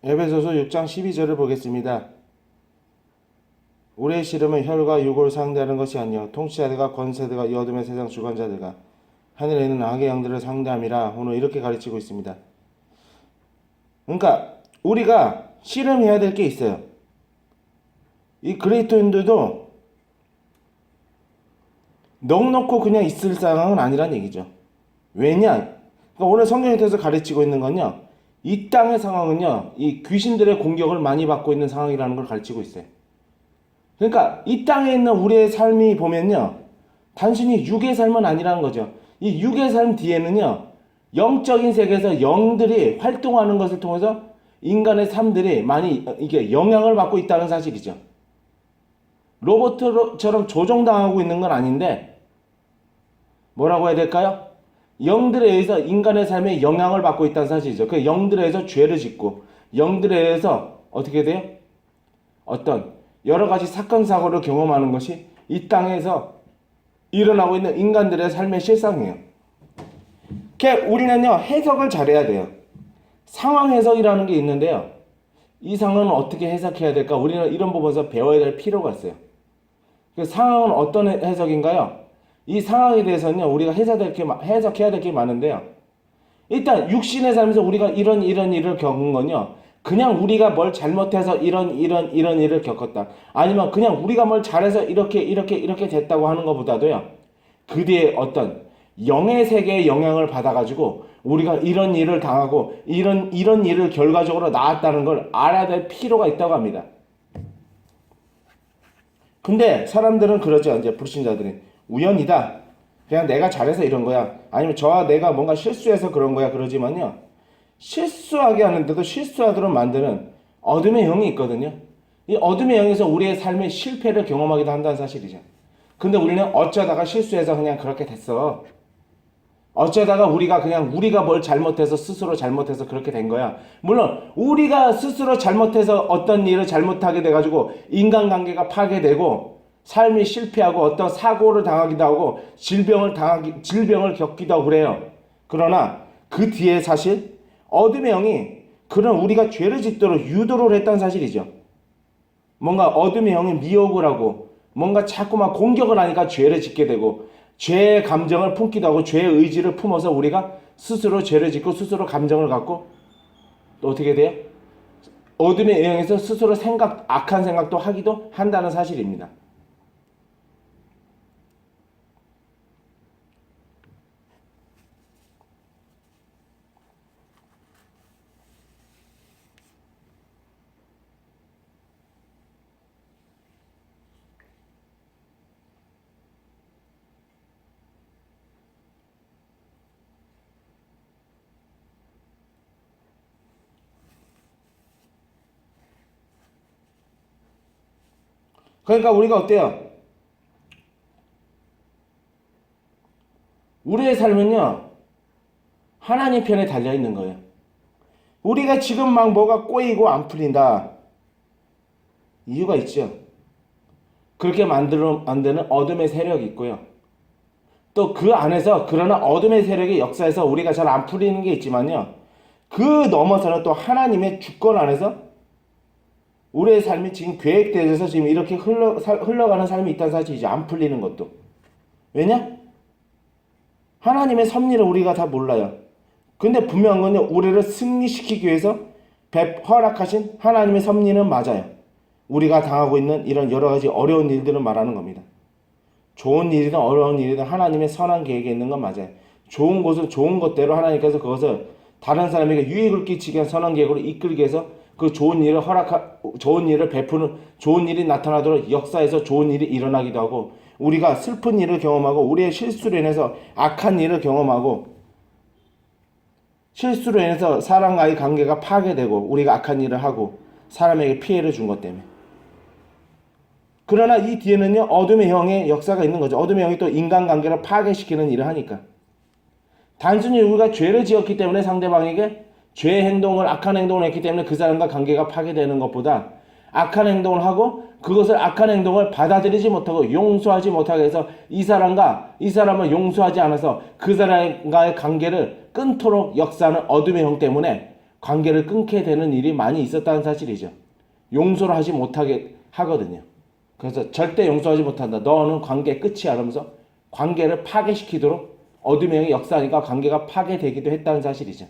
에베소서 6장 12절을 보겠습니다. 우리의 씨름은 혈과 육을 상대하는 것이 아니요 통치자들과 권세들과 이 어둠의 세상 주관자들과 하늘에 있는 악의 영들을 상대함이라. 오늘 이렇게 가르치고 있습니다. 그러니까 우리가 씨름해야 될 게 있어요. 이 그리스도인들도 넉넉고 그냥 있을 상황은 아니란 얘기죠. 왜냐? 그러니까 오늘 성경에 대해서 가르치고 있는 건요, 이 땅의 상황은요, 이 귀신들의 공격을 많이 받고 있는 상황이라는 걸 가르치고 있어요. 그러니까 이 땅에 있는 우리의 삶이 보면요, 단순히 육의 삶은 아니라는 거죠. 이 육의 삶 뒤에는요, 영적인 세계에서 영들이 활동하는 것을 통해서 인간의 삶들이 많이 이게 영향을 받고 있다는 사실이죠. 로봇처럼 조종당하고 있는 건 아닌데, 뭐라고 해야 될까요? 영들에 의해서 인간의 삶에 영향을 받고 있다는 사실이죠. 그 영들에 의해서 죄를 짓고, 영들에 의해서 어떻게 돼요? 어떤 여러 가지 사건 사고를 경험하는 것이 이 땅에서 일어나고 있는 인간들의 삶의 실상이에요. 우리는요, 해석을 잘해야 돼요. 상황 해석이라는 게 있는데요, 이 상황은 어떻게 해석해야 될까? 우리는 이런 부분에서 배워야 될 필요가 있어요. 그 상황은 어떤 해석인가요? 이 상황에 대해서는요, 우리가 해석해야 될 게 많은데요, 일단 육신의 삶에서 우리가 이런 일을 겪은 건요, 그냥 우리가 뭘 잘못해서 이런 일을 겪었다, 아니면 그냥 우리가 뭘 잘해서 이렇게 됐다고 하는 것보다도요, 그 뒤에 어떤 영의 세계의 영향을 받아가지고 우리가 이런 일을 당하고 이런 일을 결과적으로 나왔다는 걸 알아야 될 필요가 있다고 합니다. 근데 사람들은 그러죠. 이제 불신자들이 우연이다, 그냥 내가 잘해서 이런 거야, 아니면 저와 내가 뭔가 실수해서 그런 거야, 그러지만요, 실수하게 하는데도 실수하도록 만드는 어둠의 영이 있거든요. 이 어둠의 영에서 우리의 삶의 실패를 경험하기도 한다는 사실이죠. 근데 우리는 어쩌다가 실수해서 그냥 그렇게 됐어, 어쩌다가 우리가 뭘 잘못해서 스스로 잘못해서 그렇게 된 거야. 물론 우리가 스스로 잘못해서 어떤 일을 잘못하게 돼가지고 인간관계가 파괴되고 삶이 실패하고 어떤 사고를 당하기도 하고 질병을 겪기도 하고 그래요. 그러나 그 뒤에 사실 어둠의 영이 그런 우리가 죄를 짓도록 유도를 했다는 사실이죠. 뭔가 어둠의 영이 미혹을 하고 뭔가 자꾸만 공격을 하니까 죄를 짓게 되고, 죄의 감정을 품기도 하고 죄의 의지를 품어서 우리가 스스로 죄를 짓고 스스로 감정을 갖고 또 어떻게 돼요? 어둠의 영에서 스스로 악한 생각도 하기도 한다는 사실입니다. 그러니까 우리가 어때요? 우리의 삶은요, 하나님 편에 달려있는 거예요. 우리가 지금 막 뭐가 꼬이고 안 풀린다, 이유가 있죠. 그렇게 만드는 어둠의 세력이 있고요, 또 그 안에서 그러나 어둠의 세력의 역사에서 우리가 잘 안 풀리는 게 있지만요, 그 넘어서는 또 하나님의 주권 안에서 우리의 삶이 지금 계획되어서 지금 이렇게 흘러가는 삶이 있다는 사실이죠. 안 풀리는 것도. 왜냐? 하나님의 섭리를 우리가 다 몰라요. 근데 분명한 건요, 우리를 승리시키기 위해서 허락하신 하나님의 섭리는 맞아요. 우리가 당하고 있는 이런 여러 가지 어려운 일들을 말하는 겁니다. 좋은 일이든 어려운 일이든 하나님의 선한 계획에 있는 건 맞아요. 좋은 곳은 좋은 것대로 하나님께서 그것을 다른 사람에게 유익을 끼치게 한 선한 계획으로 이끌기 위해서 그 좋은 일을 베푸는, 좋은 일이 나타나도록 역사에서 좋은 일이 일어나기도 하고, 우리가 슬픈 일을 경험하고 우리의 실수로 인해서 악한 일을 경험하고 실수로 인해서 사람과의 관계가 파괴되고 우리가 악한 일을 하고 사람에게 피해를 준 것 때문에. 그러나 이 뒤에는요, 어둠의 영의 역사가 있는 거죠. 어둠의 영이 또 인간관계를 파괴시키는 일을 하니까. 단순히 우리가 죄를 지었기 때문에 상대방에게 악한 행동을 했기 때문에 그 사람과 관계가 파괴되는 것보다, 악한 행동을 하고 그것을 악한 행동을 받아들이지 못하고 용서하지 못하게 해서 이 사람을 용서하지 않아서 그 사람과의 관계를 끊도록 역사하는 어둠의 영 때문에 관계를 끊게 되는 일이 많이 있었다는 사실이죠. 용서를 하지 못하게 하거든요. 그래서 절대 용서하지 못한다. 너는 관계 끝이야. 이러면서 관계를 파괴시키도록 어둠의 영이 역사하니까 관계가 파괴되기도 했다는 사실이죠.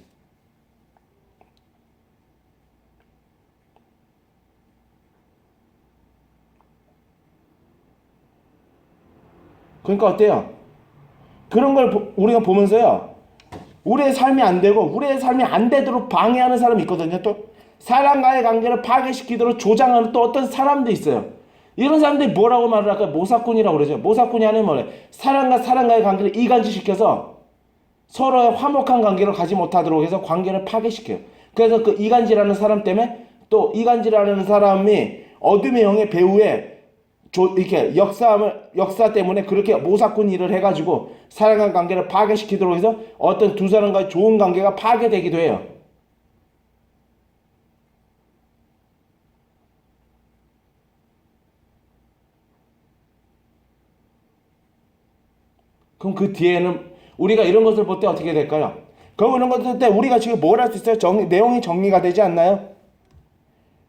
그러니까 어때요? 그런 걸 우리가 보면서요. 우리의 삶이 안 되고 우리의 삶이 안 되도록 방해하는 사람이 있거든요. 또 사람과의 관계를 파괴시키도록 조장하는 또 어떤 사람도 있어요. 이런 사람들이 뭐라고 말을 할까요? 모사꾼이라고 그러죠. 모사꾼이 하는 뭐래? 사람과 사람과의 관계를 이간질시켜서 서로의 화목한 관계를 가지 못하도록 해서 관계를 파괴시켜요. 그래서 그 이간질하는 사람 때문에 또 이간질하는 사람이 어둠의 영의 배후에 이렇게 역사 때문에 그렇게 모사꾼 일을 해가지고 사랑한 관계를 파괴시키도록 해서 어떤 두 사람과의 좋은 관계가 파괴되기도 해요. 그럼 그 뒤에는 우리가 이런 것을 볼 때 어떻게 될까요? 그럼 이런 것을 볼 때 우리가 지금 뭘 할 수 있어요? 내용이 정리가 되지 않나요?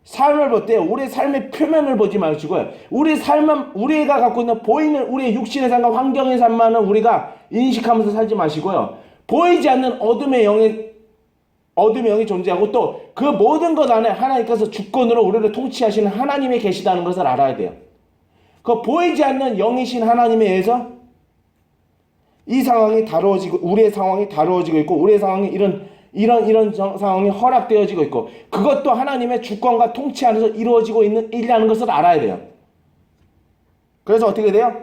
삶을 볼 때 우리의 삶의 표면을 보지 마시고요. 우리 삶은 우리가 갖고 있는 보이는 우리의 육신의 삶과 환경의 삶만은 우리가 인식하면서 살지 마시고요. 보이지 않는 어둠의 영이 존재하고 또 그 모든 것 안에 하나님께서 주권으로 우리를 통치하시는 하나님이 계시다는 것을 알아야 돼요. 그 보이지 않는 영이신 하나님에 의해서 이 상황이 다루어지고 우리의 상황이 다루어지고 있고 우리의 상황이 이런 상황이 허락되어지고 있고 그것도 하나님의 주권과 통치 안에서 이루어지고 있는 일이라는 것을 알아야 돼요. 그래서 어떻게 돼요?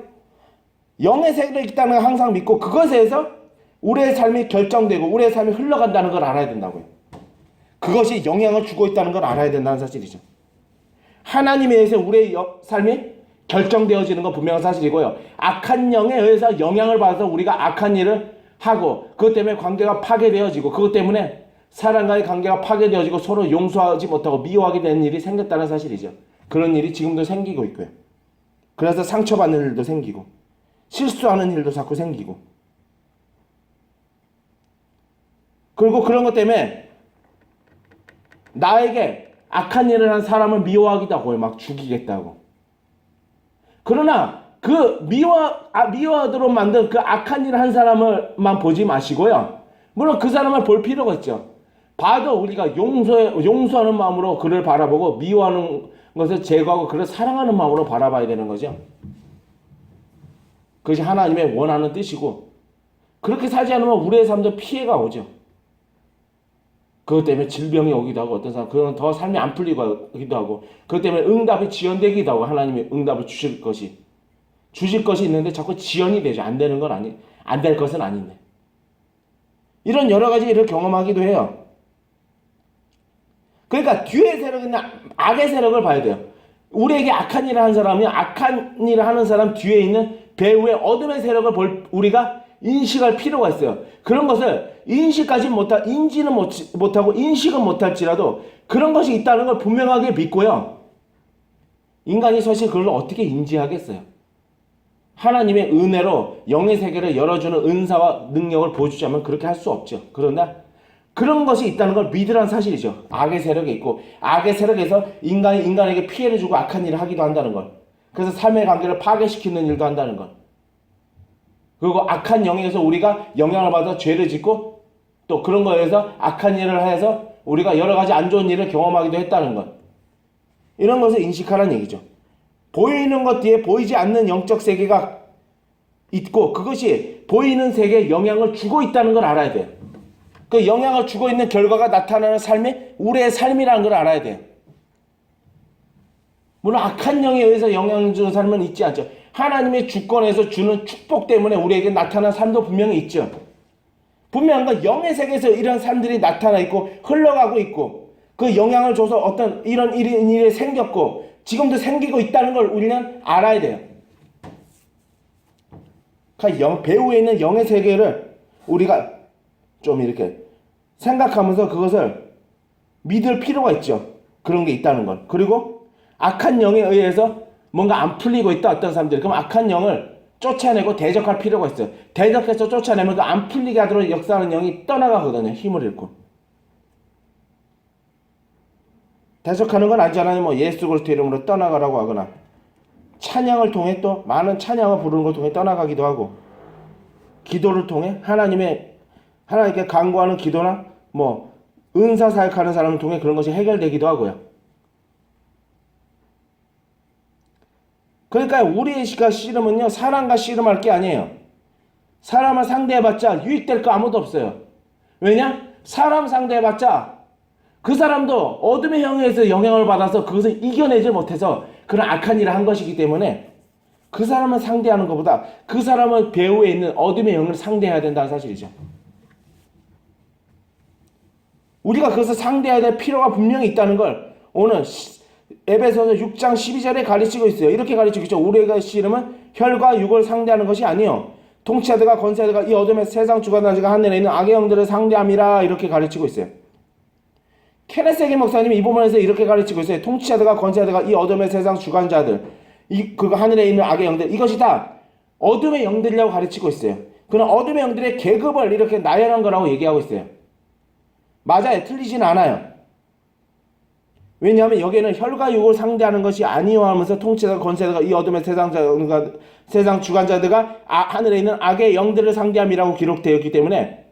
영의 세계에 있다는 걸 항상 믿고 그것에 의해서 우리의 삶이 결정되고 우리의 삶이 흘러간다는 걸 알아야 된다고요. 그것이 영향을 주고 있다는 걸 알아야 된다는 사실이죠. 하나님에 의해서 우리의 삶이 결정되어지는 건 분명한 사실이고요. 악한 영에 의해서 영향을 받아서 우리가 악한 일을 하고 그것 때문에 관계가 파괴되어지고 그것 때문에 사람과의 관계가 파괴되어지고 서로 용서하지 못하고 미워하게 되는 일이 생겼다는 사실이죠. 그런 일이 지금도 생기고 있고요. 그래서 상처받는 일도 생기고 실수하는 일도 자꾸 생기고 그리고 그런 것 때문에 나에게 악한 일을 한 사람을 미워하기도 하고요. 막 죽이겠다고. 그러나 그 미워하도록 만든 그 악한 일을 한 사람을만 보지 마시고요. 물론 그 사람을 볼 필요가 있죠. 봐도 우리가 용서하는 마음으로 그를 바라보고 미워하는 것을 제거하고 그를 사랑하는 마음으로 바라봐야 되는 거죠. 그것이 하나님의 원하는 뜻이고 그렇게 살지 않으면 우리의 삶도 피해가 오죠. 그것 때문에 질병이 오기도 하고 어떤 사람 그건 더 삶이 안 풀리기도 하고 그것 때문에 응답이 지연되기도 하고 하나님이 응답을 주실 것이 있는데 자꾸 지연이 되죠. 안 되는 건 안 될 것은 아닌데. 이런 여러 가지 일을 경험하기도 해요. 그러니까 뒤의 세력이나 악의 세력을 봐야 돼요. 우리에게 악한 일을 한 사람이 악한 일을 하는 사람 뒤에 있는 배후의 어둠의 세력을 우리가 인식할 필요가 있어요. 그런 것을 인지는 못하고 인식은 못할지라도 그런 것이 있다는 걸 분명하게 믿고요. 인간이 사실 그걸 어떻게 인지하겠어요? 하나님의 은혜로 영의 세계를 열어주는 은사와 능력을 보여주자면 그렇게 할 수 없죠. 그러나 그런 것이 있다는 걸 믿으라는 사실이죠. 악의 세력이 있고 악의 세력에서 인간에게 피해를 주고 악한 일을 하기도 한다는 걸. 그래서 삶의 관계를 파괴시키는 일도 한다는 걸. 그리고 악한 영에서 우리가 영향을 받아 죄를 짓고 또 그런 거에 의해서 악한 일을 해서 우리가 여러 가지 안 좋은 일을 경험하기도 했다는 것. 이런 것을 인식하라는 얘기죠. 보이는 것 뒤에 보이지 않는 영적 세계가 있고 그것이 보이는 세계에 영향을 주고 있다는 걸 알아야 돼요. 그 영향을 주고 있는 결과가 나타나는 삶이 우리의 삶이라는 걸 알아야 돼요. 물론 악한 영에 의해서 영향을 주는 삶은 있지 않죠. 하나님의 주권에서 주는 축복 때문에 우리에게 나타난 삶도 분명히 있죠. 분명한 건 영의 세계에서 이런 삶들이 나타나 있고 흘러가고 있고 그 영향을 줘서 어떤 이런 일이 생겼고 지금도 생기고 있다는 걸 우리는 알아야 돼요. 그러니까 배후에 있는 영의 세계를 우리가 좀 이렇게 생각하면서 그것을 믿을 필요가 있죠. 그런 게 있다는 걸. 그리고 악한 영에 의해서 뭔가 안 풀리고 있다 어떤 사람들이 그럼 악한 영을 쫓아내고 대적할 필요가 있어요. 대적해서 쫓아내면 그 안 풀리게 하도록 역사하는 영이 떠나가거든요. 힘을 잃고. 대적하는 건 아니잖아요. 뭐 예수 그리스도 이름으로 떠나가라고 하거나 찬양을 통해 또 많은 찬양을 부르는 걸 통해 떠나가기도 하고 기도를 통해 하나님께 간구하는 기도나 뭐 은사 사역하는 사람을 통해 그런 것이 해결되기도 하고요. 그러니까 우리가 씨름은요 사람과 씨름할 게 아니에요. 사람을 상대해봤자 유익될 거 아무도 없어요. 왜냐? 사람 상대해봤자 그 사람도 어둠의 영에서 영향을 받아서 그것을 이겨내지 못해서 그런 악한 일을 한 것이기 때문에 그 사람을 상대하는 것보다 그 사람의 배후에 있는 어둠의 영을 상대해야 된다는 사실이죠. 우리가 그것을 상대해야 될 필요가 분명히 있다는 걸 오늘 에베소서 6장 12절에 가르치고 있어요. 이렇게 가르치고 있죠. 우리의 씨름은 혈과 육을 상대하는 것이 아니요 통치자들과 권세자들과 이 어둠의 세상 주관자들과 하늘에 있는 악의 영들을 상대함이라 이렇게 가르치고 있어요. 케네스 해긴 목사님이 이 부분에서 이렇게 가르치고 있어요. 통치자들과 권세자들과 이 어둠의 세상 주관자들 그거 하늘에 있는 악의 영들 이것이 다 어둠의 영들이라고 가르치고 있어요. 그런 어둠의 영들의 계급을 이렇게 나열한 거라고 얘기하고 있어요. 맞아요. 틀리진 않아요. 왜냐하면 여기에는 혈과 육을 상대하는 것이 아니요 하면서 통치자가 권세자가 이 어둠의 세상 주관자들과 하늘에 있는 악의 영들을 상대함이라고 기록되어 있기 때문에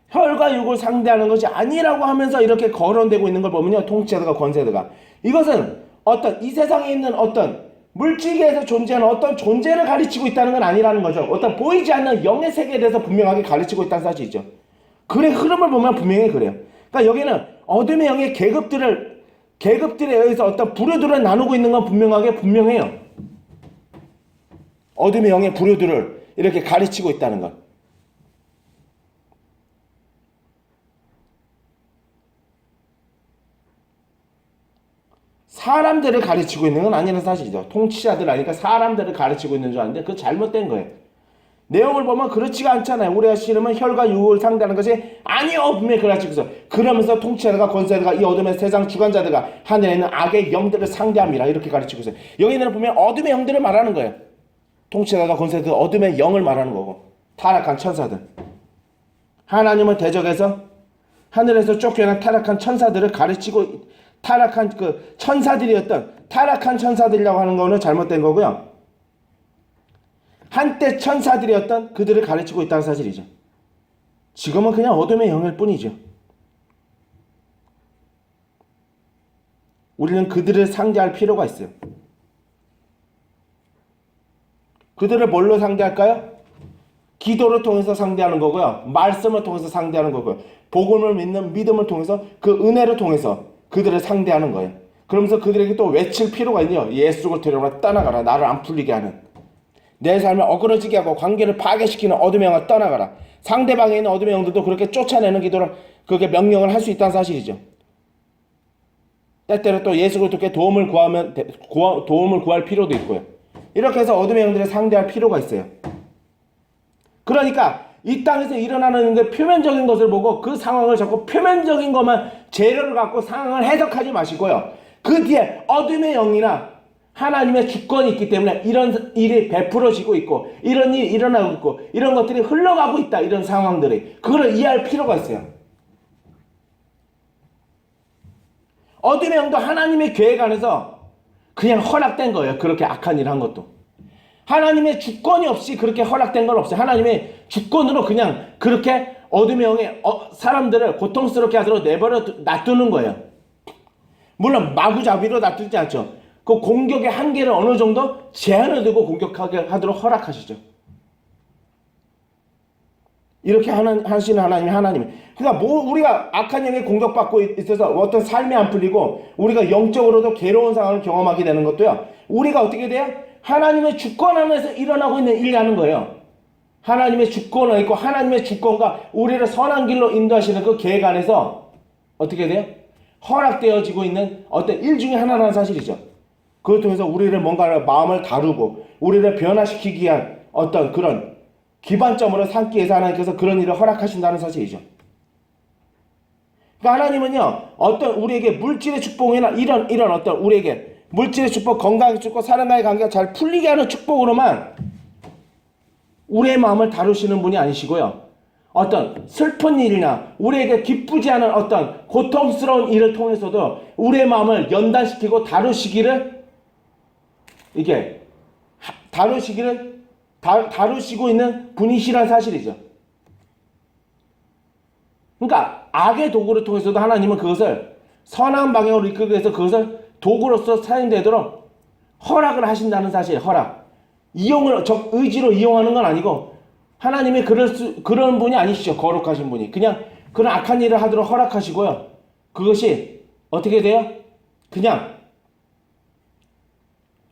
혈과 육을 상대하는 것이 아니라고 하면서 이렇게 거론되고 있는 걸 보면요. 통치자들과 권세자가 이것은 이 세상에 있는 물질계에서 존재하는 어떤 존재를 가르치고 있다는 건 아니라는 거죠. 보이지 않는 영의 세계에 대해서 분명하게 가르치고 있다는 사실이죠. 그의 흐름을 보면 분명히 그래요. 그러니까 여기는 어둠의 영의 계급들에 의해서 부류들을 나누고 있는 건 분명해요. 어둠의 영의 부류들을 이렇게 가르치고 있다는 것. 사람들을 가르치고 있는 건 아니라는 사실이죠. 통치자들 아니까 사람들을 가르치고 있는 줄 아는데 그거 잘못된 거예요. 내용을 보면 그렇지가 않잖아요. 우리가 씨름은 혈과 육을 상대하는 것이 아니요 분명히 가르치고 있어. 그러면서 통치자들과 권세자들과 이 어둠의 세상 주관자들과 하늘에 있는 악의 영들을 상대함이라 이렇게 가르치고 있어요. 여기는 보면 어둠의 영들을 말하는 거예요. 통치자들과 권세자들 어둠의 영을 말하는 거고 타락한 천사들. 하나님을 대적해서 하늘에서 쫓겨난 타락한 천사들을 가르치고 타락한 천사들이라고 하는 거는 잘못된 거고요. 한때 천사들이었던 그들을 가르치고 있다는 사실이죠. 지금은 그냥 어둠의 영일 뿐이죠. 우리는 그들을 상대할 필요가 있어요. 그들을 뭘로 상대할까요? 기도를 통해서 상대하는 거고요. 말씀을 통해서 상대하는 거고요. 복음을 믿는 믿음을 통해서 그 은혜를 통해서 그들을 상대하는 거예요. 그러면서 그들에게 또 외칠 필요가 있네요. 예수 그리스도로 떠나가라. 나를 안 풀리게 하는. 내 삶을 어그러지게 하고 관계를 파괴시키는 어둠의 영을 떠나가라. 상대방에 있는 어둠의 영들도 그렇게 쫓아내는 기도를 그렇게 명령을 할 수 있다는 사실이죠. 때때로 또 예수 그리스도께 도움을 구할 필요도 있고요. 이렇게 해서 어둠의 영들을 상대할 필요가 있어요. 그러니까 이 땅에서 일어나는 게 표면적인 것을 보고 그 상황을 자꾸 표면적인 것만 재료를 갖고 상황을 해석하지 마시고요. 그 뒤에 어둠의 영이나 하나님의 주권이 있기 때문에 이런 일이 베풀어지고 있고 이런 일이 일어나고 있고 이런 것들이 흘러가고 있다. 이런 상황들이. 그걸 이해할 필요가 있어요. 어둠의 영도 하나님의 계획 안에서 그냥 허락된 거예요. 그렇게 악한 일을 한 것도. 하나님의 주권이 없이 그렇게 허락된 건 없어요. 하나님의 주권으로 그냥 그렇게 어둠의 영의 사람들을 고통스럽게 하도록 놔두는 거예요. 물론 마구잡이로 놔두지 않죠. 그 공격의 한계를 어느 정도 제한을 두고 공격하게 하도록 허락하시죠. 이렇게 하시는 하나님이. 그러니까 우리가 악한 영에 공격받고 있어서 어떤 삶이 안 풀리고 우리가 영적으로도 괴로운 상황을 경험하게 되는 것도요. 우리가 어떻게 돼요? 하나님의 주권 안에서 일어나고 있는 일이라는 거예요. 하나님의 주권을 있고 하나님의 주권과 우리를 선한 길로 인도하시는 그 계획 안에서 어떻게 돼요? 허락되어지고 있는 어떤 일 중에 하나라는 사실이죠. 그걸 통해서 우리를 뭔가 마음을 다루고 우리를 변화시키기 위한 어떤 그런 기반점으로 삼기 위해서 하나님께서 그런 일을 허락하신다는 사실이죠. 그러니까 하나님은요, 어떤 우리에게 물질의 축복이나 이런 어떤 우리에게 물질의 축복, 건강의 축복, 사람과의 관계가 잘 풀리게 하는 축복으로만 우리의 마음을 다루시는 분이 아니시고요. 어떤 슬픈 일이나 우리에게 기쁘지 않은 어떤 고통스러운 일을 통해서도 우리의 마음을 연단시키고 이게 다루시고 있는 분이시란 사실이죠. 그러니까 악의 도구를 통해서도 하나님은 그것을 선한 방향으로 이끌기 위해서 그것을 도구로서 사용되도록 허락을 하신다는 사실. 허락. 의지로 이용하는 건 아니고 하나님이 그런 분이 아니시죠. 거룩하신 분이. 그냥 그런 악한 일을 하도록 허락하시고요. 그것이 어떻게 돼요? 그냥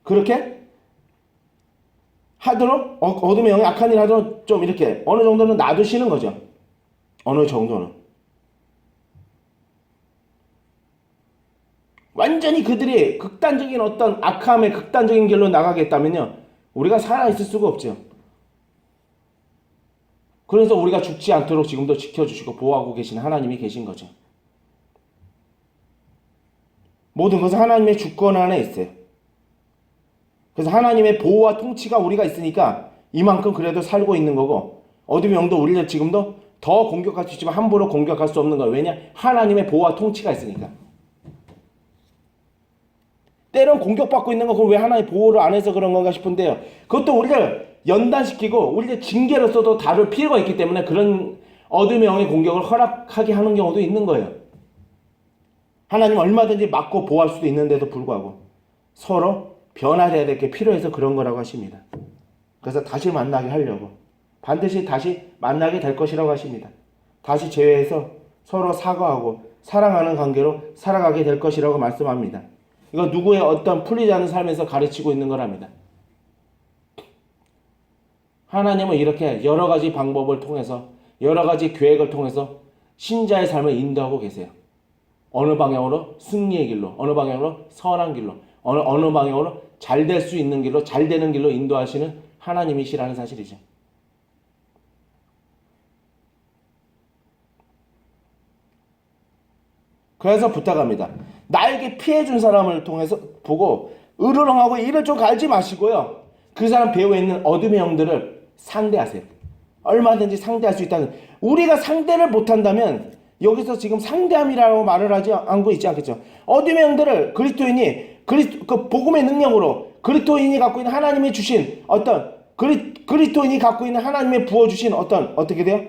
그렇게 하도록 어둠의 영이 악한 일을 하도록 좀 이렇게 어느 정도는 놔두시는 거죠. 어느 정도는. 완전히 그들이 극단적인 어떤 악함의 극단적인 길로 나가겠다면요. 우리가 살아있을 수가 없죠. 그래서 우리가 죽지 않도록 지금도 지켜주시고 보호하고 계신 하나님이 계신 거죠. 모든 것은 하나님의 주권 안에 있어요. 그래서 하나님의 보호와 통치가 우리가 있으니까 이만큼 그래도 살고 있는 거고 어둠의 영도 우리를 지금도 더 공격할 수 있지만 함부로 공격할 수 없는 거예요. 왜냐? 하나님의 보호와 통치가 있으니까. 때론 공격받고 있는 거 그럼 왜 하나님의 보호를 안 해서 그런 건가 싶은데요. 그것도 우리를 연단시키고 우리를 징계로서도 다룰 필요가 있기 때문에 그런 어둠의 영의 공격을 허락하게 하는 경우도 있는 거예요. 하나님 얼마든지 막고 보호할 수도 있는데도 불구하고 서로 변화돼야 될 게 필요해서 그런 거라고 하십니다. 그래서 다시 만나게 하려고 반드시 다시 만나게 될 것이라고 하십니다. 다시 재회해서 서로 사과하고 사랑하는 관계로 살아가게 될 것이라고 말씀합니다. 이건 누구의 어떤 풀리지 않은 삶에서 가르치고 있는 거랍니다. 하나님은 이렇게 여러 가지 방법을 통해서 여러 가지 계획을 통해서 신자의 삶을 인도하고 계세요. 어느 방향으로 승리의 길로, 어느 방향으로 선한 길로, 어느 방향으로 잘 될 수 있는 길로, 잘 되는 길로 인도하시는 하나님이시라는 사실이죠. 그래서 부탁합니다. 나에게 피해준 사람을 통해서 보고 으르렁하고 이를 좀 갈지 마시고요. 그 사람 배후에 있는 어둠의 영들을 상대하세요. 얼마든지 상대할 수 있다는. 우리가 상대를 못한다면 여기서 지금 상대함이라고 말을 하지 않고 있지 않겠죠. 어둠의 영들을 그 복음의 능력으로 그리스도인이 갖고 있는 하나님이 주신 어떤 그리스도인이 갖고 있는 하나님의 부어주신 어떻게 돼요?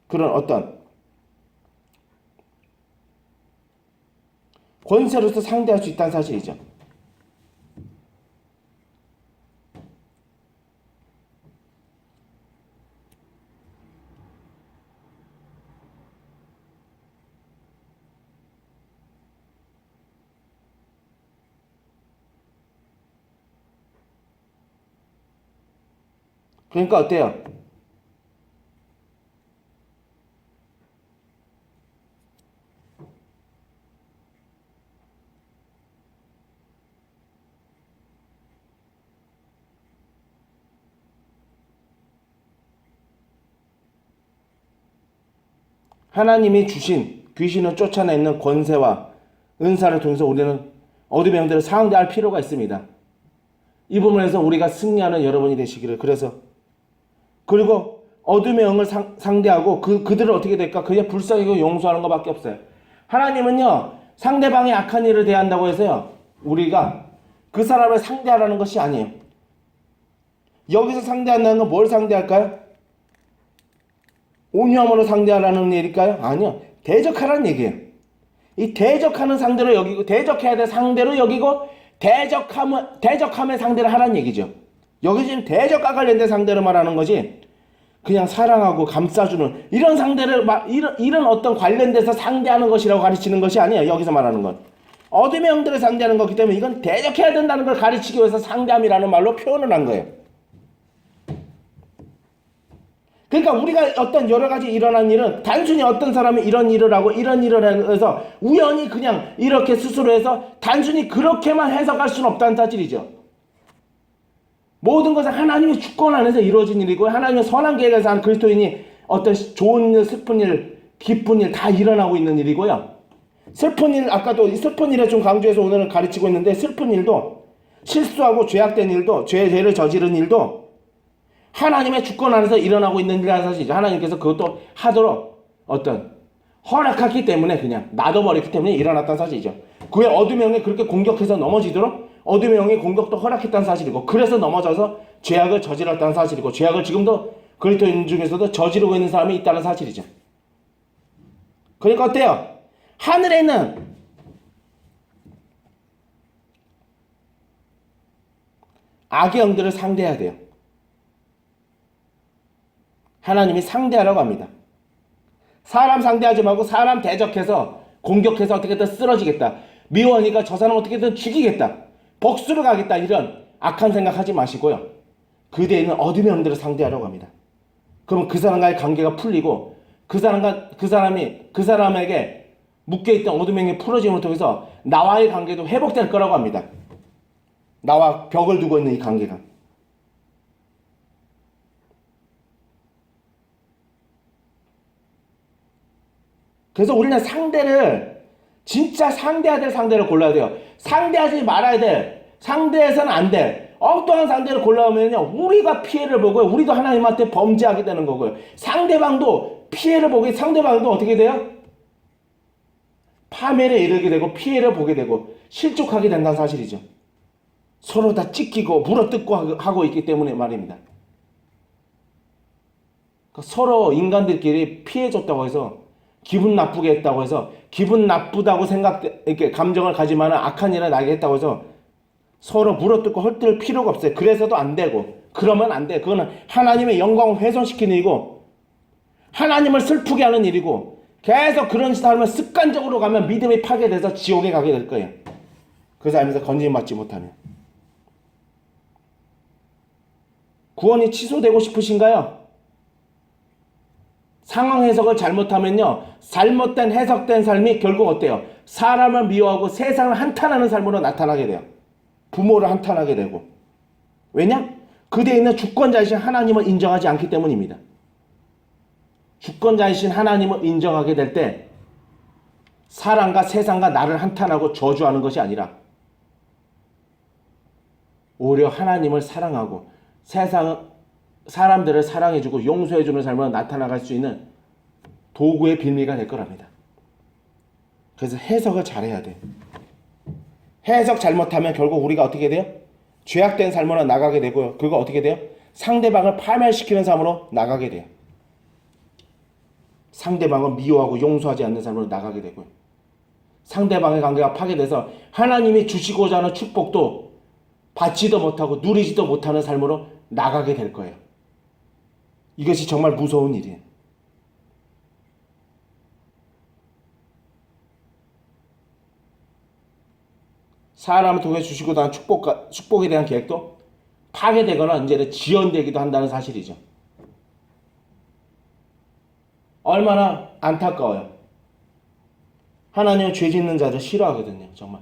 그런 어떤 권세로서 상대할 수 있다는 사실이죠. 그러니까 어때요? 하나님이 주신 귀신을 쫓아내는 권세와 은사를 통해서 우리는 어둠의 영들을 상대할 필요가 있습니다. 이 부분에서 우리가 승리하는 여러분이 되시기를. 그리고 어둠의 영을 상대하고 그들을 어떻게 될까? 그냥 불쌍히고 용서하는 것밖에 없어요. 하나님은요, 상대방의 악한 일을 대한다고 해서요, 우리가 그 사람을 상대하라는 것이 아니에요. 여기서 상대한다는 건 뭘 상대할까요? 온유함으로 상대하라는 얘기일까요? 아니요. 대적하라는 얘기예요. 이 대적하는 상대로 여기고, 대적해야 될 상대로 여기고, 대적함의 상대를 하라는 얘기죠. 여기 지금 대적과 관련된 상대를 말하는 거지, 그냥 사랑하고 감싸주는 이런 상대를 이런 어떤 관련돼서 상대하는 것이라고 가르치는 것이 아니에요. 여기서 말하는 건 어둠의 영들을 상대하는 거기 때문에 이건 대적해야 된다는 걸 가르치기 위해서 상대함이라는 말로 표현을 한 거예요. 그러니까 우리가 어떤 여러 가지 일어난 일은 단순히 어떤 사람이 이런 일을 하고 이런 일을 해서 우연히 그냥 이렇게 스스로 해서 단순히 그렇게만 해석할 수는 없다는 사실이죠. 모든 것은 하나님의 주권 안에서 이루어진 일이고 하나님의 선한 계획에서 한 그리스도인이 어떤 좋은 일, 슬픈 일, 기쁜 일 다 일어나고 있는 일이고요. 슬픈 일, 아까도 슬픈 일에 좀 강조해서 오늘은 가르치고 있는데 슬픈 일도 실수하고 죄악된 일도 죄를 저지른 일도 하나님의 주권 안에서 일어나고 있는 일이라는 사실이죠. 하나님께서 그것도 하도록 허락했기 때문에 그냥 놔둬버렸기 때문에 일어났다는 사실이죠. 그의 어둠의 영이 그렇게 공격해서 넘어지도록 어둠의 영의 공격도 허락했다는 사실이고, 그래서 넘어져서 죄악을 저질렀다는 사실이고, 죄악을 지금도 그리스도인 중에서도 저지르고 있는 사람이 있다는 사실이죠. 그러니까 어때요? 하늘에 있는 악의 영들을 상대해야 돼요. 하나님이 상대하라고 합니다. 사람 상대하지 말고 사람 대적해서 공격해서 어떻게든 쓰러지겠다, 미워하니까 저 사람 어떻게든 죽이겠다, 복수를 가겠다, 이런 악한 생각하지 마시고요. 그대에 있는 어둠의 영들을 상대하라고 합니다. 그럼 그 사람과의 관계가 풀리고 그 사람에게 묶여있던 어둠의 영이 풀어짐을 통해서 나와의 관계도 회복될 거라고 합니다. 나와 벽을 두고 있는 이 관계가. 그래서 우리는 진짜 상대해야 될 상대를 골라야 돼요. 상대하지 말아야 돼. 상대해서는 안 돼. 엉뚱한 상대를 골라오면요, 우리가 피해를 보고요, 우리도 하나님한테 범죄하게 되는 거고요. 상대방도 피해를 보고, 상대방도 어떻게 돼요? 파멸에 이르게 되고 피해를 보게 되고 실족하게 된다는 사실이죠. 서로 다 찢기고 물어뜯고 하고 있기 때문에 말입니다. 그러니까 서로 인간들끼리 피해줬다고 해서, 기분 나쁘게 했다고 해서, 기분 나쁘다고 이렇게 감정을 가지만 악한 일을 나게 했다고 해서 서로 물어뜯고 헐뜯을 필요가 없어요. 그래서도 안 되고, 그러면 안 돼. 그거는 하나님의 영광을 훼손시키는 일이고, 하나님을 슬프게 하는 일이고, 계속 그런 삶을 습관적으로 가면 믿음이 파괴돼서 지옥에 가게 될 거예요. 그 삶에서 건짐 받지 못하면. 구원이 취소되고 싶으신가요? 상황 해석을 잘못하면요, 잘못된 해석된 삶이 결국 어때요? 사람을 미워하고 세상을 한탄하는 삶으로 나타나게 돼요. 부모를 한탄하게 되고. 왜냐? 그대에 있는 주권자이신 하나님을 인정하지 않기 때문입니다. 주권자이신 하나님을 인정하게 될 때 사람과 세상과 나를 한탄하고 저주하는 것이 아니라 오히려 하나님을 사랑하고 사람들을 사랑해주고 용서해주는 삶으로 나타나갈 수 있는 도구의 빌미가 될 거랍니다. 그래서 해석을 잘해야 돼. 해석 잘못하면 결국 우리가 어떻게 돼요? 죄악된 삶으로 나가게 되고요. 그거 어떻게 돼요? 상대방을 파멸시키는 삶으로 나가게 돼요. 상대방을 미워하고 용서하지 않는 삶으로 나가게 되고요. 상대방의 관계가 파괴돼서 하나님이 주시고자 하는 축복도 받지도 못하고 누리지도 못하는 삶으로 나가게 될 거예요. 이것이 정말 무서운 일이에요. 사람을 통해 주시고 난 축복에 대한 계획도 파괴되거나 이제는 지연되기도 한다는 사실이죠. 얼마나 안타까워요. 하나님은 죄 짓는 자를 싫어하거든요. 정말.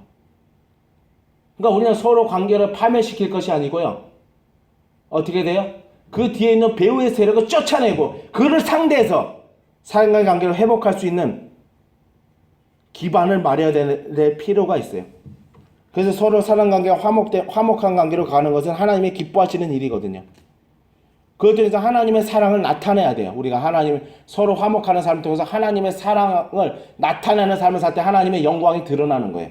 그러니까 우리는 서로 관계를 파멸시킬 것이 아니고요, 어떻게 돼요? 그 뒤에 있는 배후의 세력을 쫓아내고 그를 상대해서 사람과의 관계를 회복할 수 있는 기반을 마련해야 될 필요가 있어요. 그래서 서로 사랑관계가 화목한 관계로 가는 것은 하나님이 기뻐하시는 일이거든요. 그것을 위해서 하나님의 사랑을 나타내야 돼요. 우리가 서로 화목하는 삶을 통해서 하나님의 사랑을 나타내는 삶을 살 때 하나님의 영광이 드러나는 거예요.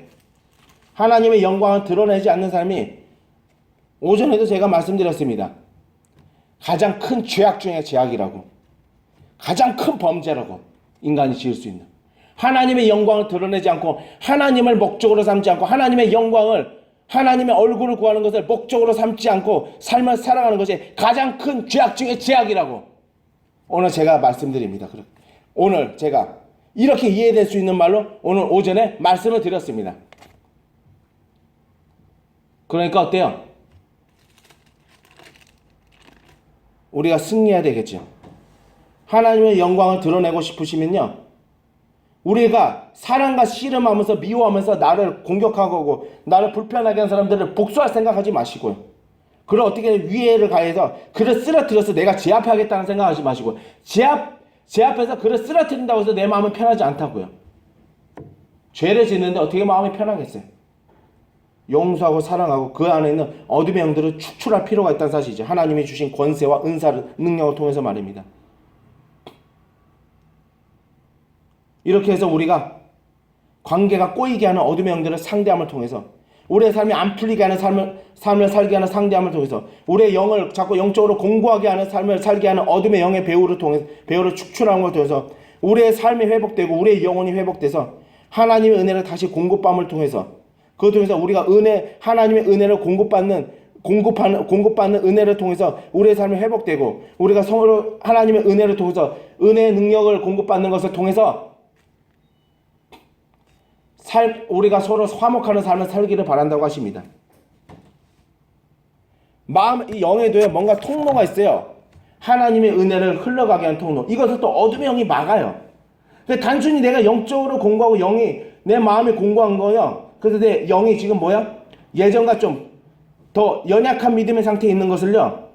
하나님의 영광을 드러내지 않는 삶이, 오전에도 제가 말씀드렸습니다. 가장 큰 죄악 중에 죄악이라고, 가장 큰 범죄라고 인간이 지을 수 있는, 하나님의 영광을 드러내지 않고 하나님을 목적으로 삼지 않고 하나님의 얼굴을 구하는 것을 목적으로 삼지 않고 삶을 살아가는 것이 가장 큰 죄악 중에 죄악이라고 오늘 제가 말씀드립니다. 오늘 제가 이렇게 이해될 수 있는 말로 오늘 오전에 말씀을 드렸습니다. 그러니까 어때요? 우리가 승리해야 되겠죠. 하나님의 영광을 드러내고 싶으시면요, 우리가 사랑과 씨름하면서 미워하면서 나를 공격하고 나를 불편하게 하는 사람들을 복수할 생각하지 마시고요. 그를 어떻게 위해를 가해서 그를 쓰러뜨려서 내가 제압하겠다는 생각하지 마시고, 제압해서 그를 쓰러뜨린다고 해서 내 마음은 편하지 않다고요. 죄를 짓는데 어떻게 마음이 편하겠어요? 용서하고 사랑하고 그 안에 있는 어둠의 영들을 축출할 필요가 있다는 사실이죠. 하나님이 주신 권세와 은사를 능력을 통해서 말입니다. 이렇게 해서 우리가 관계가 꼬이게 하는 어둠의 영들을 상대함을 통해서 우리의 삶이 안 풀리게 하는 삶을 살게 하는 상대함을 통해서 우리의 영을 자꾸 영적으로 공고하게 하는 삶을 살게 하는 어둠의 영의 배후를 축출하는 걸 통해서 우리의 삶이 회복되고 우리의 영혼이 회복돼서 하나님의 은혜를 다시 공급함을 통해서 그것 통해서 우리가 하나님의 은혜를 공급받는 은혜를 통해서 우리의 삶이 회복되고 우리가 서로 하나님의 은혜를 통해서 은혜의 능력을 공급받는 것을 통해서 우리가 서로 화목하는 삶을 살기를 바란다고 하십니다. 이 영에도요, 뭔가 통로가 있어요. 하나님의 은혜를 흘러가게 하는 통로. 이것을 또 어둠의 영이 막아요. 단순히 내가 영적으로 공고하고 내 마음이 공고한 거예요. 그래서 내 영이 지금 예전과 좀 더 연약한 믿음의 상태에 있는 것을요,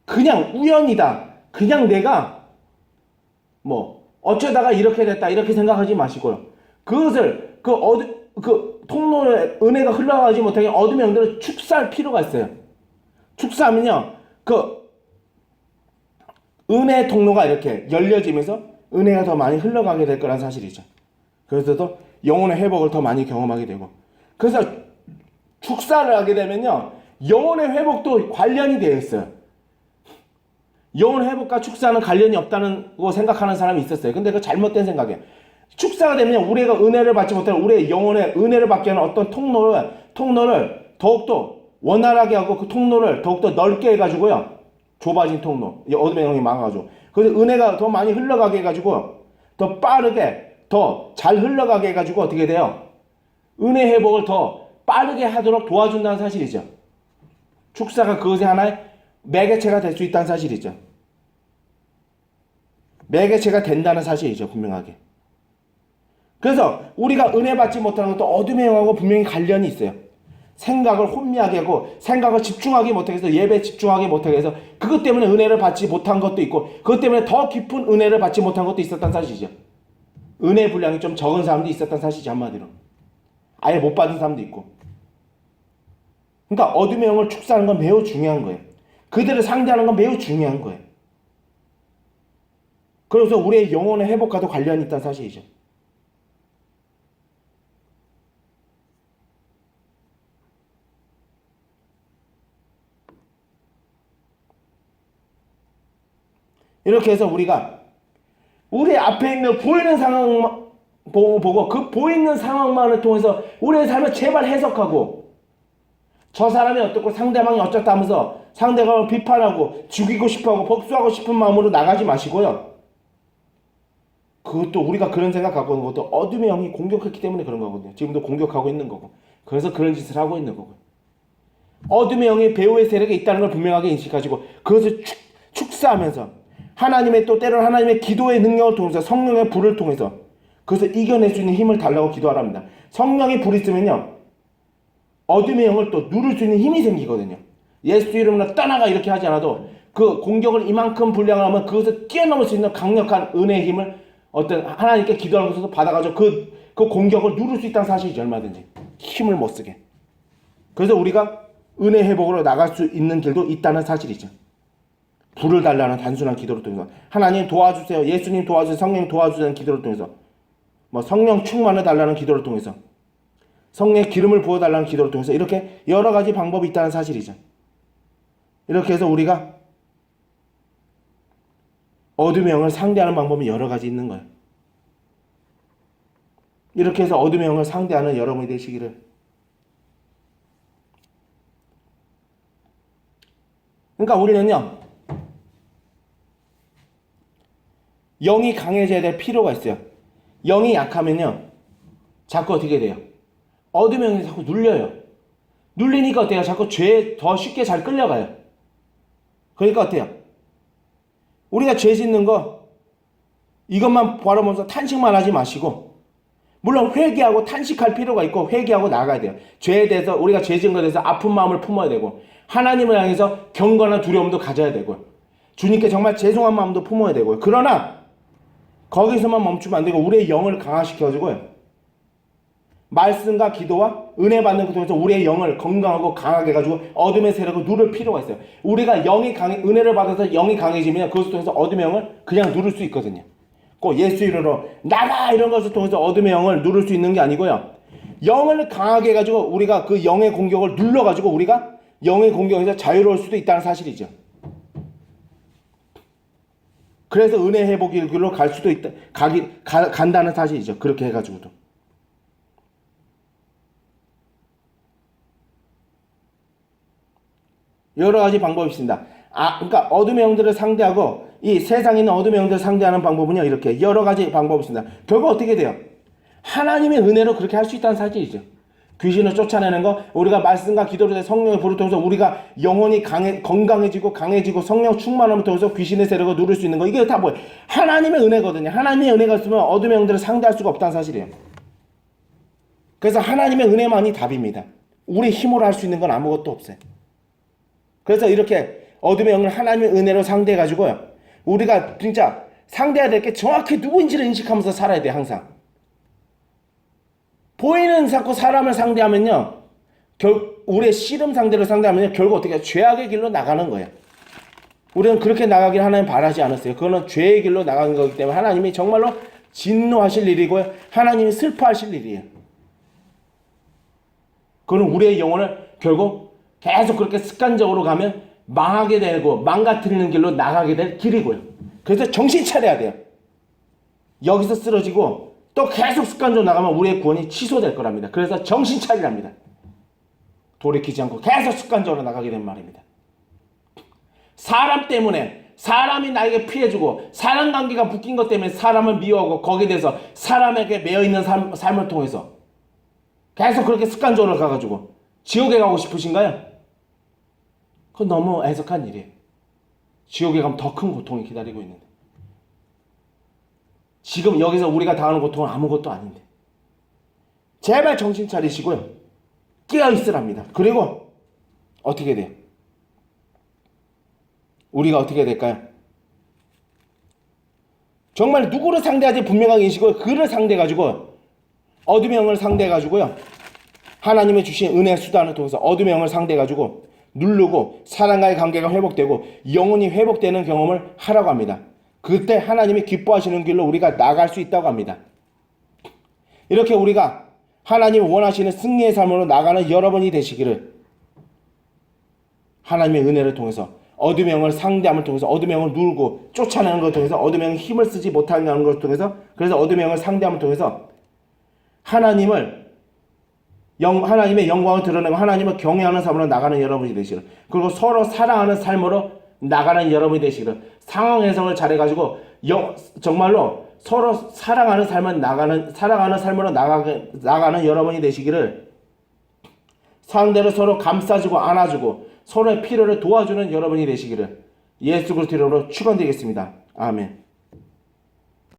그냥 우연이다. 그냥 내가 어쩌다가 이렇게 됐다. 이렇게 생각하지 마시고요. 그것을 그 통로에 은혜가 흘러가지 못하게 어둠의 영들을 축사할 필요가 있어요. 축사하면요, 은혜의 통로가 이렇게 열려지면서 은혜가 더 많이 흘러가게 될 거란 사실이죠. 그래서 또 영혼의 회복을 더 많이 경험하게 되고, 그래서 축사를 하게 되면요, 영혼의 회복도 관련이 되어 있어요. 영혼의 회복과 축사는 관련이 없다는 거 생각하는 사람이 있었어요. 근데 그 잘못된 생각이에요. 축사가 되면 우리가 은혜를 받지 못하는 우리의 영혼의 은혜를 받게 하는 어떤 통로를 더욱더 원활하게 하고 그 통로를 더욱더 넓게 해가지고요, 좁아진 통로, 어둠의 영이 막아가지고, 그래서 은혜가 더 많이 흘러가게 해가지고 더 빠르게 더 잘 흘러가게 해가지고 어떻게 돼요? 은혜 회복을 더 빠르게 하도록 도와준다는 사실이죠. 축사가 그것의 하나의 매개체가 될 수 있다는 사실이죠. 매개체가 된다는 사실이죠, 분명하게. 그래서 우리가 은혜 받지 못하는 것도 어둠의 영하고 분명히 관련이 있어요. 생각을 혼미하게 하고 생각을 집중하게 못하게 해서 예배에 집중하게 못하게 해서 그것 때문에 은혜를 받지 못한 것도 있고 그것 때문에 더 깊은 은혜를 받지 못한 것도 있었다는 사실이죠. 은혜의 분량이 좀 적은 사람도 있었다는 사실이죠, 한마디로. 아예 못 받은 사람도 있고. 그러니까 어둠의 영을 축사하는 건 매우 중요한 거예요. 그들을 상대하는 건 매우 중요한 거예요. 그래서 우리의 영혼의 회복과도 관련이 있다는 사실이죠. 이렇게 해서 우리가 우리 앞에 있는 보이는 상황만 보고 그 보이는 상황만을 통해서 우리의 삶을 제발 해석하고 저 사람이 어떻고 상대방이 어쩌다 하면서 상대방을 비판하고 죽이고 싶어하고 복수하고 싶은 마음으로 나가지 마시고요. 그것도 우리가 그런 생각 갖고 있는 것도 어둠의 영이 공격했기 때문에 그런 거거든요. 지금도 공격하고 있는 거고. 그래서 그런 짓을 하고 있는 거고요. 어둠의 영이 배후의 세력에 있다는 걸 분명하게 인식하시고 그것을 축사하면서 하나님의 또 때로는 하나님의 기도의 능력을 통해서 성령의 불을 통해서 그것을 이겨낼 수 있는 힘을 달라고 기도하랍니다. 성령의 불이 있으면요, 어둠의 영을 또 누를 수 있는 힘이 생기거든요. 예수 이름으로 떠나가 이렇게 하지 않아도 그 공격을 이만큼 분량을 하면 그것을 뛰어넘을 수 있는 강력한 은혜의 힘을 어떤 하나님께 기도하는 것에서 받아가지고 그 공격을 누를 수 있다는 사실이죠. 얼마든지 힘을 못 쓰게. 그래서 우리가 은혜 회복으로 나갈 수 있는 길도 있다는 사실이죠. 불을 달라는 단순한 기도를 통해서 하나님 도와주세요, 예수님 도와주세요, 성령 도와주세요 기도를 통해서 성령 충만을 달라는 기도를 통해서 성령의 기름을 부어달라는 기도를 통해서 이렇게 여러 가지 방법이 있다는 사실이죠. 이렇게 해서 우리가 어둠의 영을 상대하는 방법이 여러 가지 있는 거예요. 이렇게 해서 어둠의 영을 상대하는 여러분이 되시기를. 그러니까 우리는요, 영이 강해져야 될 필요가 있어요. 영이 약하면요, 자꾸 어떻게 돼요? 어둠의 영이 자꾸 눌려요. 눌리니까 어때요? 자꾸 죄에 더 쉽게 잘 끌려가요. 그러니까 어때요? 우리가 죄 짓는 거 이것만 바라보면서 탄식만 하지 마시고, 물론 회개하고 탄식할 필요가 있고 회개하고 나가야 돼요. 죄에 대해서 우리가 죄 지은 것에 대해서 아픈 마음을 품어야 되고 하나님을 향해서 경건한 두려움도 가져야 되고요. 주님께 정말 죄송한 마음도 품어야 되고요. 그러나 거기서만 멈추면 안 되고 우리의 영을 강화시켜주고요. 말씀과 기도와 은혜 받는 것 통해서 우리의 영을 건강하고 강하게 해가지고 어둠의 세력을 누를 필요가 있어요. 우리가 은혜를 받아서 영이 강해지면 그것을 통해서 어둠의 영을 그냥 누를 수 있거든요. 꼭 예수 이름으로 나가 이런 것을 통해서 어둠의 영을 누를 수 있는 게 아니고요. 영을 강하게 해가지고 우리가 그 영의 공격을 눌러가지고 우리가 영의 공격에서 자유로울 수도 있다는 사실이죠. 그래서 은혜 회복의 길로 갈 수도 있다, 간다는 사실이죠. 그렇게 해가지고도. 여러 가지 방법이 있습니다. 그러니까 어둠의 영들을 상대하고 이 세상에 있는 어둠의 영들을 상대하는 방법은요, 이렇게 여러 가지 방법이 있습니다. 결국 어떻게 돼요? 하나님의 은혜로 그렇게 할 수 있다는 사실이죠. 귀신을 쫓아내는 거, 우리가 말씀과 기도를 성령의 불을 통해서 우리가 영혼이 건강해지고 강해지고 성령 충만함을 통해서 귀신의 세력을 누를 수 있는 거, 이게 다 뭐예요? 하나님의 은혜거든요. 하나님의 은혜가 있으면 어둠의 영들을 상대할 수가 없다는 사실이에요. 그래서 하나님의 은혜만이 답입니다. 우리 힘으로 할 수 있는 건 아무것도 없어요. 그래서 이렇게 어둠의 영을 하나님의 은혜로 상대해가지고요, 우리가 진짜 상대해야 될 게 정확히 누구인지를 인식하면서 살아야 돼요. 항상 보이는 자꾸 사람을 상대하면요, 우리의 씨름 상대를 상대하면요, 결국 어떻게 해요? 죄악의 길로 나가는 거예요. 우리는 그렇게 나가길 하나님 바라지 않았어요. 그거는 죄의 길로 나가는 거기 때문에 하나님이 정말로 진노하실 일이고요, 하나님이 슬퍼하실 일이에요. 그거는 우리의 영혼을 결국 계속 그렇게 습관적으로 가면 망하게 되고 망가뜨리는 길로 나가게 될 길이고요. 그래서 정신 차려야 돼요. 여기서 쓰러지고 또 계속 습관적으로 나가면 우리의 구원이 취소될 거랍니다. 그래서 정신 차리랍니다. 돌이키지 않고 계속 습관적으로 나가게 된 말입니다. 사람 때문에, 사람이 나에게 피해주고 사람 관계가 묶인 것 때문에 사람을 미워하고 거기에 대해서 사람에게 매여있는 삶을 통해서 계속 그렇게 습관적으로 가가지고 지옥에 가고 싶으신가요? 그건 너무 애석한 일이에요. 지옥에 가면 더 큰 고통이 기다리고 있는데, 지금 여기서 우리가 당하는 고통은 아무것도 아닌데, 제발 정신 차리시고요, 깨어있으랍니다. 그리고 어떻게 돼요? 우리가 어떻게 될까요? 정말 누구를 상대하지 분명하게 인식하고 그를 상대해가지고 어둠의 영을 상대해가지고요, 하나님의 주신 은혜 수단을 통해서 어둠의 영을 상대해가지고 누르고 사랑과의 관계가 회복되고 영혼이 회복되는 경험을 하라고 합니다. 그때 하나님이 기뻐하시는 길로 우리가 나갈 수 있다고 합니다. 이렇게 우리가 하나님이 원하시는 승리의 삶으로 나가는 여러분이 되시기를 하나님의 은혜를 통해서 어둠의 영을 상대함을 통해서 어둠의 영을 누르고 쫓아내는 것을 통해서 어둠의 영이 힘을 쓰지 못하게 하는 것을 통해서, 그래서 어둠의 영을 상대함을 통해서 하나님의 영광을 드러내고 하나님을 경외하는 삶으로 나가는 여러분이 되시기를, 그리고 서로 사랑하는 삶으로 나가는 여러분이 되시기를, 상황 해석을 잘해가지고 정말로 서로 사랑하는 삶으로 나가는 여러분이 되시기를, 상대로 서로 감싸주고 안아주고 서로의 필요를 도와주는 여러분이 되시기를 예수 그리스도 이름으로 축원드리겠습니다. 아멘.